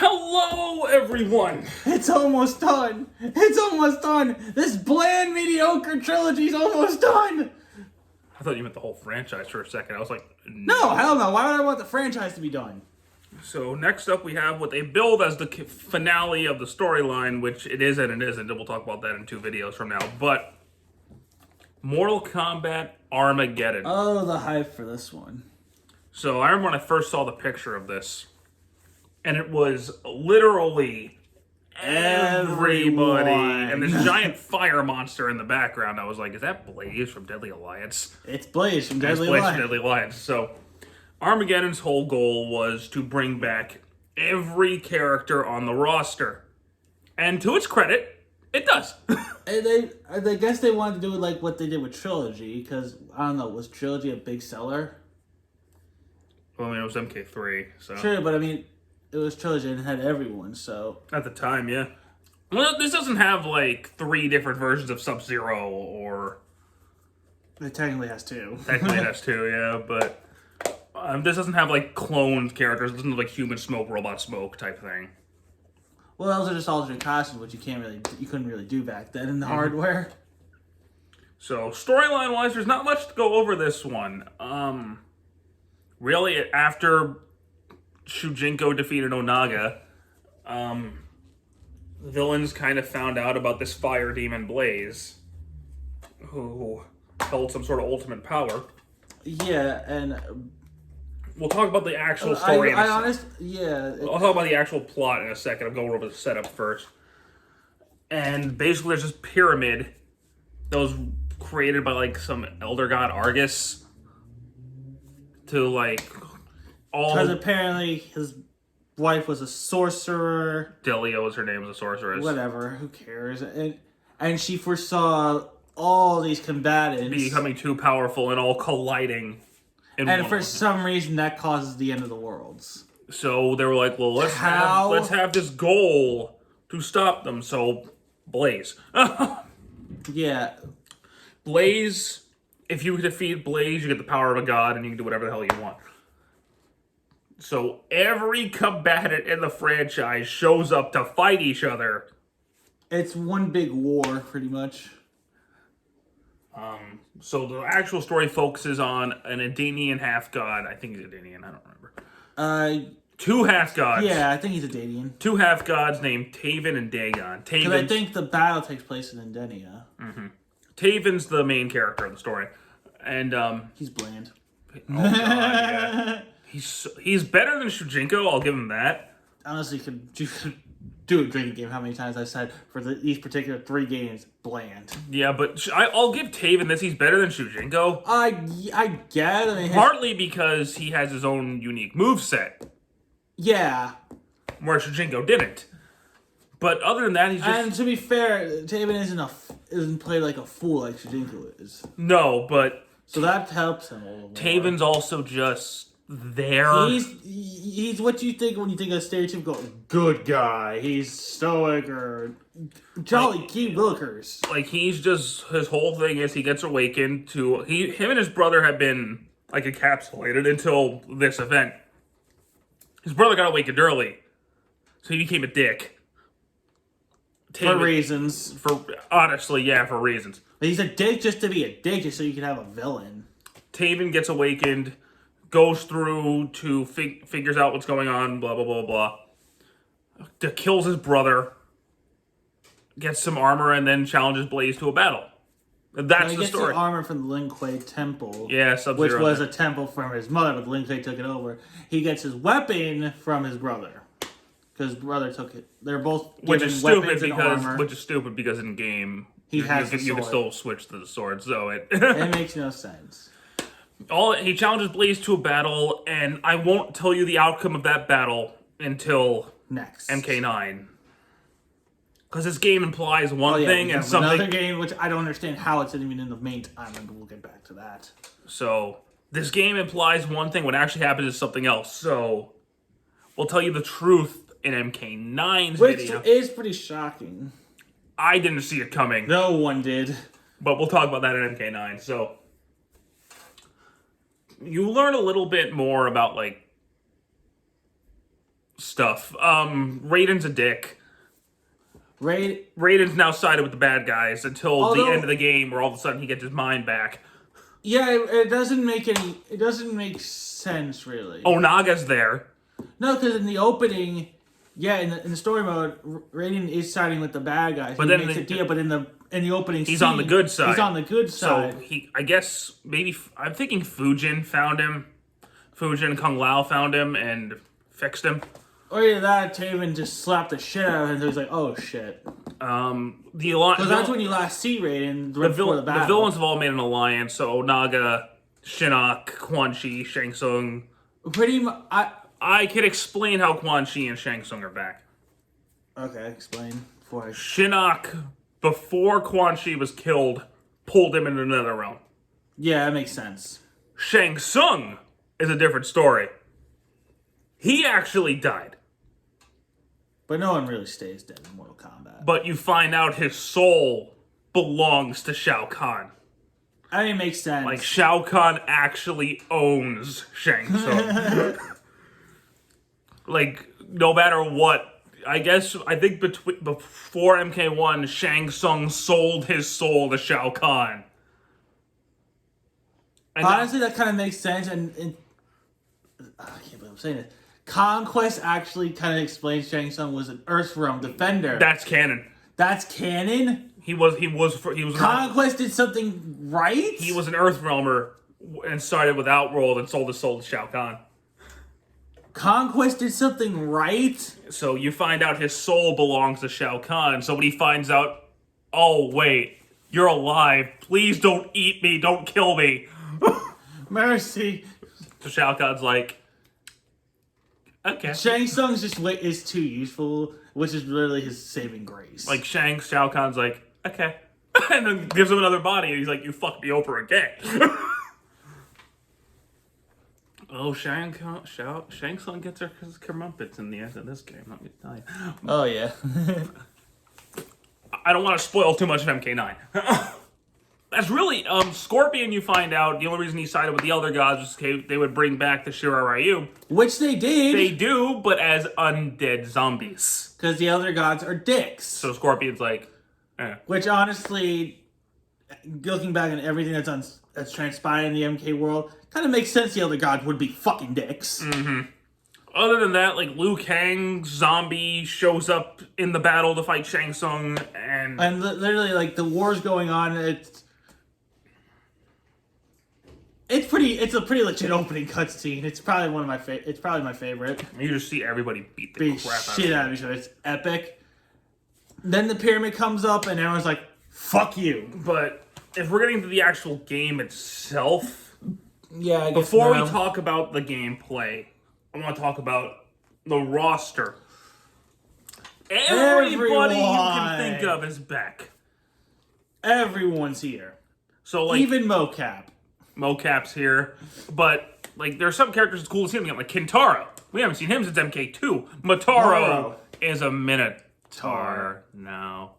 Hello, everyone! It's almost done! It's almost done! This bland, mediocre trilogy's almost done! I thought you meant the whole franchise for a second. I was like, No, hell no. Why would I want the franchise to be done? So next up we have what they build as the finale of the storyline, which it is and it isn't, and we'll talk about that in 2 videos from now. But Mortal Kombat Armageddon. Oh, the hype for this one. So I remember when I first saw the picture of this, and it was literally everybody, and this giant fire monster in the background. I was like, is that Blaze from Deadly Alliance? It's Blaze from It's Deadly Blaze Alliance. from Deadly Alliance. So Armageddon's whole goal was to bring back every character on the roster. And to its credit, it does. And I guess they wanted to do it like what they did with Trilogy, because, I don't know, was Trilogy a big seller? Well, I mean, it was MK3, so... Sure, but I mean, it was Trilogy and it had everyone, so... At the time, yeah. Well, this doesn't have, like, 3 different versions of Sub-Zero, or... It technically has 2. Technically it has 2, yeah, but... this doesn't have, like, cloned characters. It doesn't have, like, human smoke, robot smoke type thing. Well, those are just alternate costumes, which you couldn't really do back then in the hardware. So, storyline-wise, there's not much to go over this one. Really, after Shujinko defeated Onaga, villains kind of found out about this fire demon Blaze, who held some sort of ultimate power. Yeah, and... We'll talk about the actual story I'll talk about the actual plot in a second. I'm going over the setup first. And basically there's this pyramid that was created by, like, some elder god Argus to, like, all... Because apparently his wife was a sorcerer. Delia was her name, was a sorceress. Whatever, who cares? And she foresaw all these combatants becoming too powerful and all colliding. And for some reason, that causes the end of the worlds. So they were like, well, let's have this goal to stop them. So, Blaze. Yeah. Blaze, if you defeat Blaze, you get the power of a god, and you can do whatever the hell you want. So every combatant in the franchise shows up to fight each other. It's one big war, pretty much. So the actual story focuses on an Edenian half-god. I think he's Edenian, I don't remember. 2 half-gods. Yeah, I think he's Edenian. 2 half-gods named Taven and Dagon. Because I think the battle takes place in Indenia. Mm-hmm. Taven's the main character of the story. And, he's bland. Oh, God, yeah. He's better than Shujinko, I'll give him that. Honestly, you could do a drinking game. How many times I've said for these particular 3 games, bland. Yeah, but I'll give Taven this. He's better than Shujinko. I get it. I mean, partly because he has his own unique moveset. Yeah. Where Shujinko didn't. But other than that, he's just... And to be fair, Taven isn't played like a fool like Shujinko is. No, but... So that helps him a little more. Taven's also just there. He's what you think when you think of a stereotypical good guy. He's stoic or jolly cute lookers. Like, he's just... His whole thing is he gets awakened to... Him and his brother have been, like, encapsulated until this event. His brother got awakened early. So he became a dick. For reasons. Honestly, yeah, for reasons. He's a dick just to be a dick, just so you can have a villain. Taven gets awakened, goes through to figures out what's going on, blah, blah, blah, blah. Kills his brother, gets some armor, and then challenges Blaze to a battle. That's the story. He gets the armor from the Lin Kuei temple. Yeah, Sub-Zero. Which was a temple from his mother, but Lin Kuei took it over. He gets his weapon from his brother. Because his brother took it. They're both given weapons and armor. Which is stupid because in game you can still switch to the sword, so it makes no sense. He challenges Blaze to a battle, and I won't tell you the outcome of that battle until next MK9. Because this game implies one thing and something. Another game which I don't understand how it's even in the main time, and we'll get back to that. So this game implies one thing, what actually happens is something else. So we'll tell you the truth in MK9's video. Which is pretty shocking. I didn't see it coming. No one did. But we'll talk about that in MK9. So you learn a little bit more about, like, stuff. Raiden's a dick. Raiden's now sided with the bad guys until the end of the game, where all of a sudden he gets his mind back. Yeah, it doesn't make any. It doesn't make sense really. Onaga's there. No, because in the opening, in the story mode, Raiden is siding with the bad guys. But he then makes a deal. But in the opening, he's on the good side. He's on the good side. So I guess maybe I'm thinking Fujin found him. Fujin and Kung Lao found him and fixed him. Or either that, Taven just slapped the shit out of him. And he was like, "Oh shit." Because that's when you last see Raiden before the battle. The villains have all made an alliance. So Onaga, Shinnok, Quan Chi, Shang Tsung. Pretty much. I can explain how Quan Chi and Shang Tsung are back. Okay, explain. Shinnok, before Quan Chi was killed, pulled him into another realm. Yeah, that makes sense. Shang Tsung is a different story. He actually died. But no one really stays dead in Mortal Kombat. But you find out his soul belongs to Shao Kahn. I mean, it makes sense. Like, Shao Kahn actually owns Shang Tsung. Like, no matter what, I think before MK1, Shang Tsung sold his soul to Shao Kahn. And honestly, that kind of makes sense, and I can't believe I'm saying it. Conquest actually kind of explains Shang Tsung was an Earthrealm defender. That's canon. That's canon? He was Conquest did something right? He was an Earthrealmer and started with Outworld and sold his soul to Shao Kahn. Conquest did something right? So you find out his soul belongs to Shao Kahn. So when he finds out, oh wait, you're alive. Please don't eat me. Don't kill me. Mercy. So Shao Kahn's like, okay. Shang Tsung's just is too useful, which is literally his saving grace. Like Shao Kahn's like, okay. And then gives him another body and he's like, you fucked me over again. Oh, Shang Tsung gets her comeuppance in the end of this game, let me tell you. Oh, yeah. I don't want to spoil too much of MK9. That's really, Scorpion, you find out, the only reason he sided with the Elder Gods was they would bring back the Shirai Ryu. Which they did. They do, but as undead zombies. Because the Elder Gods are dicks. So Scorpion's like, eh. Which, honestly, looking back on everything that's transpired in the MK world, kind of makes sense the Elder Gods would be fucking dicks. Mm-hmm. Other than that, like, Liu Kang, zombie, shows up in the battle to fight Shang Tsung, and literally, like, the war's going on, It's a pretty legit opening cutscene. It's probably one of my It's probably my favorite. You just see everybody beat the crap out of each other. It's epic. Then the pyramid comes up, and everyone's like, "Fuck you!" But if we're getting to the actual game itself, yeah. I guess before we talk about the gameplay, I want to talk about the roster. Everybody you can think of is back. Everyone's here. So like even Mocap. Mocap's here, but like there's some characters it's cool to see them again, like Kintaro. We haven't seen him since MK2. Motaro is a Minotaur now.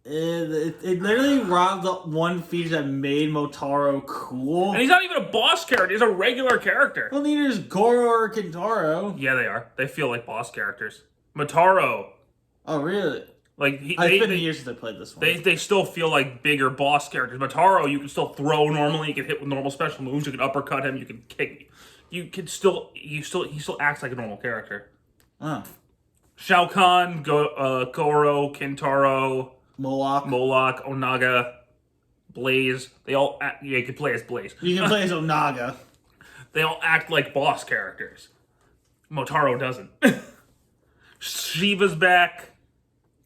It literally robbed the one feature that made Motaro cool. And he's not even a boss character, he's a regular character. Well, neither is Goro or Kintaro. Yeah, they are. They feel like boss characters. Motaro. Oh, really? Like it's been years since I played this one. They still feel like bigger boss characters. Motaro, you can still throw normally. You can hit with normal special moves. You can uppercut him. You can kick. He still acts like a normal character. Shao Kahn, Goro, Kintaro, Moloch, Onaga, Blaze. They all act, you can play as Blaze. You can play as Onaga. They all act like boss characters. Motaro doesn't. Shiva's back.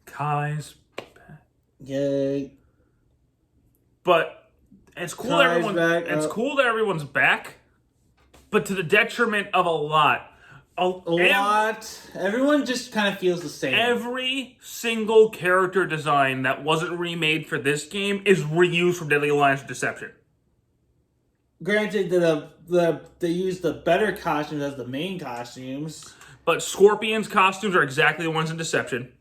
Kai's back. Yay. But it's cool that everyone's back, but to the detriment of a lot. A lot. Everyone just kind of feels the same. Every single character design that wasn't remade for this game is reused from Deadly Alliance or Deception. Granted, they use the better costumes as the main costumes. But Scorpion's costumes are exactly the ones in Deception.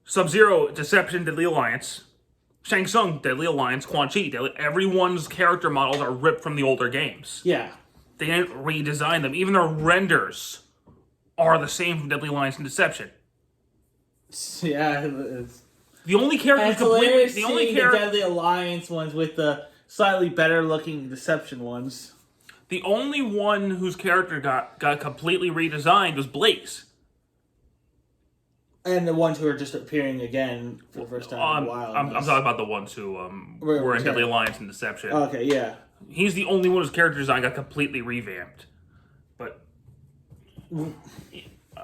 Sub-Zero, Deception, Deadly Alliance. Shang Tsung, Deadly Alliance. Quan Chi, everyone's character models are ripped from the older games. Yeah. They didn't redesign them. Even their renders are the same from Deadly Alliance and Deception. Yeah, it's... The only character It's hilarious seeing the Deadly Alliance ones with the slightly better looking Deception ones. The only one whose character got completely redesigned was Blaze. And the ones who are just appearing again for the first time in a while. I'm talking about the ones who were in Deadly Alliance and Deception. Okay, yeah. He's the only one whose character design got completely revamped. But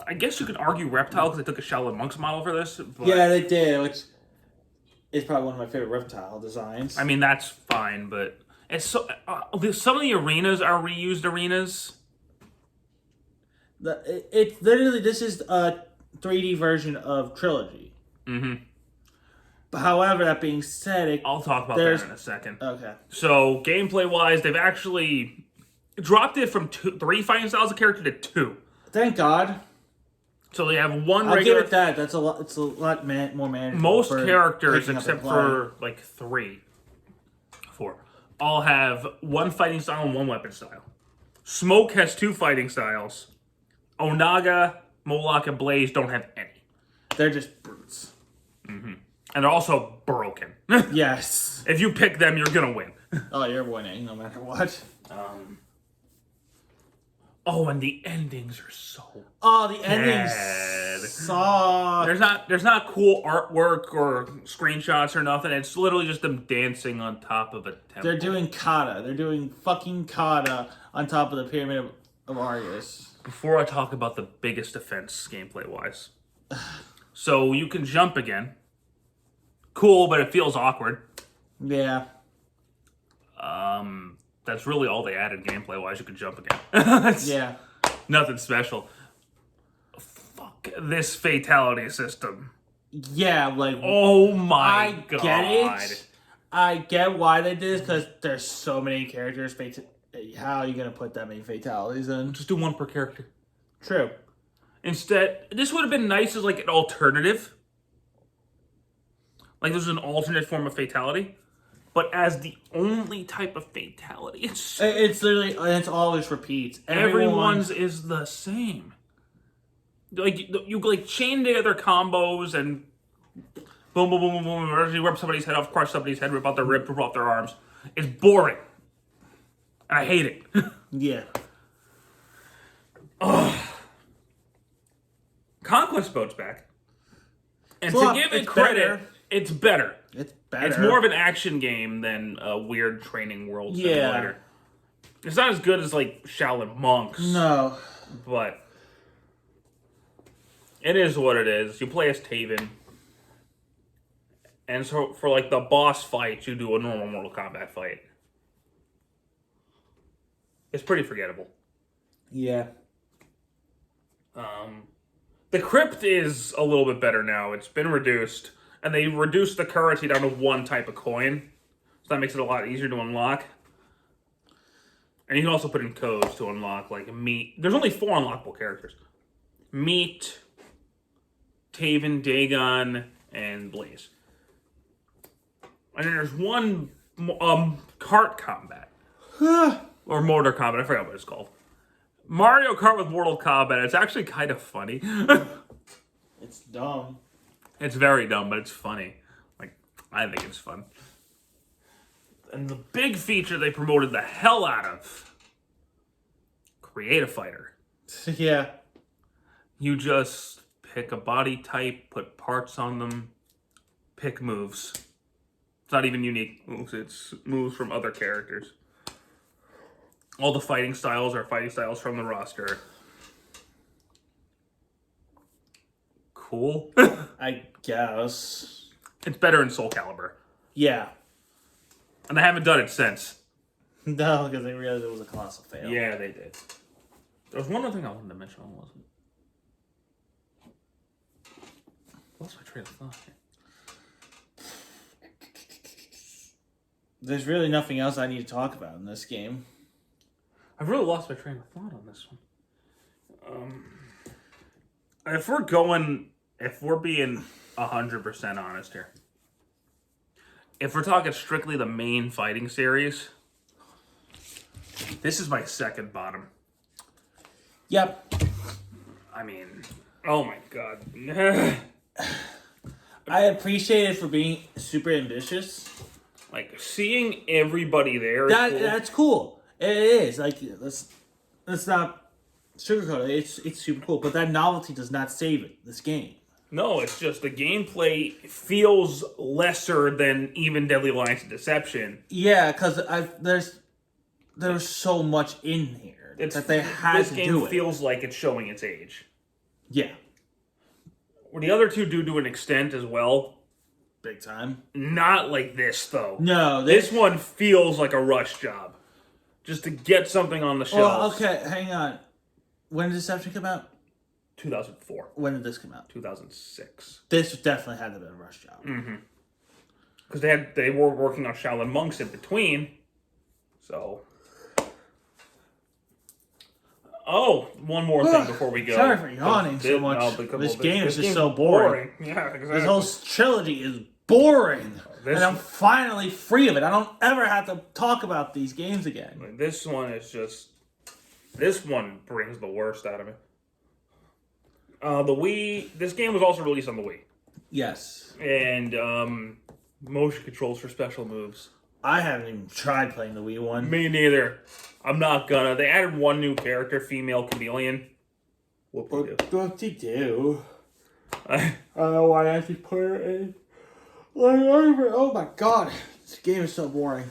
I guess you could argue Reptile because they took a Shaolin Monks model for this. But, yeah, they did, which is probably one of my favorite Reptile designs. I mean, that's fine, but it's so some of the arenas are reused arenas. It's literally, this is a 3D version of Trilogy. Mm-hmm. But however, that being said, I'll talk about that in a second. Okay. So gameplay-wise, they've actually dropped it from 3 fighting styles of character to 2. Thank God. So they have one I'll regular... give it that. That's a lot. It's a lot more manageable. Most characters, except for like 4, all have 1 fighting style and 1 weapon style. Smoke has 2 fighting styles. Onaga, Moloch, and Blaze don't have any. They're just brutes. Mm-hmm. And they're also broken. Yes. If you pick them, you're gonna win. Oh, you're winning no matter what. Oh, and the endings are so the endings suck. There's not cool artwork or screenshots or nothing. It's literally just them dancing on top of a temple. They're doing kata. They're doing fucking kata on top of the Pyramid of Argus. Before I talk about the biggest offense gameplay-wise. So you can jump again. Cool, but it feels awkward. Yeah. That's really all they added gameplay-wise. You can jump again. Yeah. Nothing special. Fuck this fatality system. Yeah, like... Oh my God. I get it. I get why they did this, because there's so many characters. How are you going to put that many fatalities in? Just do 1 per character. True. Instead, this would have been nice as like an alternative. Like this is an alternate form of fatality. But as the only type of fatality, it's literally, it's always repeats. Everyone's is the same. Like you like chain together combos and boom, boom, boom, boom, boom. You rip somebody's head off, crush somebody's head, rip out their rib, rip off their arms. It's boring. And I hate it. Yeah. Ugh. Conquest Boat's back. And to give it credit, it's better. It's better. It's more of an action game than a weird training world simulator. Yeah. It's not as good as, like, Shaolin Monks. No. But it is what it is. You play as Taven. And so for, like, the boss fight, you do a normal Mortal Kombat fight. It's pretty forgettable. Yeah. The crypt is a little bit better now. It's been reduced. And they reduced the currency down to 1 type of coin. So that makes it a lot easier to unlock. And you can also put in codes to unlock, like, Meat. There's only 4 unlockable characters. Meat, Taven, Dagon, and Blaze. And then there's 1 kart combat. Or motor combat, I forgot what it's called. Mario Kart with Mortal Kombat. It's actually kind of funny. It's dumb. It's very dumb, but it's funny. Like, I think it's fun. And the big feature they promoted the hell out of. Create a fighter. Yeah. You just pick a body type, put parts on them, pick moves. It's not even unique moves, it's moves from other characters. All the fighting styles are fighting styles from the roster. Cool. I guess. It's better in Soul Calibur. Yeah. And they haven't done it since. No, because they realized it was a colossal fail. Yeah, they did. There was one other thing I wanted to mention, wasn't it? Lost my train of thought. There's really nothing else I need to talk about in this game. I've really lost my train of thought on this one. If we're being 100% honest here, if we're talking strictly the main fighting series, this is my second bottom. Yep. I mean, oh my god. I appreciate it for being super ambitious. Like, seeing everybody there is cool. That's cool. It is. Like, let's not sugarcoat it. It's super cool. But that novelty does not save it, this game. No, it's just the gameplay feels lesser than even Deadly Alliance and Deception. Yeah, because there's so much in here that they had to do it. This game feels like it's showing its age. Yeah. Well, the other two do to an extent as well. Big time. Not like this, though. No. This one feels like a rush job. Just to get something on the shelves. Well, okay, hang on. When did Deception come out? 2004. When did this come out? 2006. This definitely had to be a rush job. Mm-hmm. Because they were working on Shaolin Monks in between. So... Oh, one more thing before we go. Sorry for yawning so much. This game is just so boring. Yeah, exactly. This whole trilogy is boring. And I'm finally free of it. I don't ever have to talk about these games again. This one is just... This one brings the worst out of me. The Wii... This game was also released on the Wii. Yes. And motion controls for special moves. I haven't even tried playing the Wii one. Me neither. I'm not gonna. They added one new character, female chameleon. Whoop-de-doo. I don't know why I should put her in. Oh my god. This game is so boring.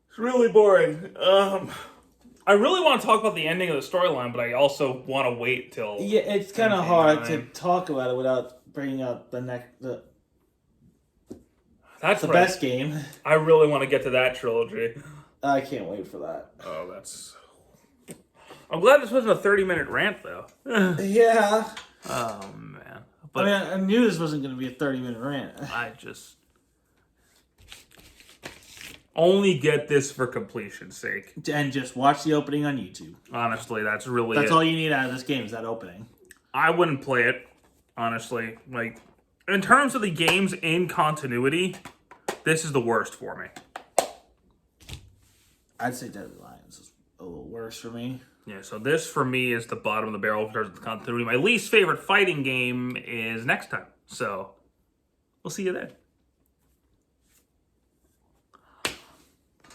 It's really boring. I really want to talk about the ending of the storyline, but I also want to wait till... Yeah, it's kind of hard to talk about it without bringing up the best game. I really want to get to that trilogy. I can't wait for that. Oh, that's... I'm glad this wasn't a 30-minute rant, though. Yeah. Oh, man. But I mean, I knew this wasn't going to be a 30-minute rant. I just... Only get this for completion's sake. And just watch the opening on YouTube. Honestly, that's really That's all you need out of this game is that opening. I wouldn't play it, honestly. Like, in terms of the games in continuity, this is the worst for me. I'd say Deadly Alliance is a little worse for me. Yeah, so this for me is the bottom of the barrel in terms of the continuity. My least favorite fighting game is next time. So, we'll see you then.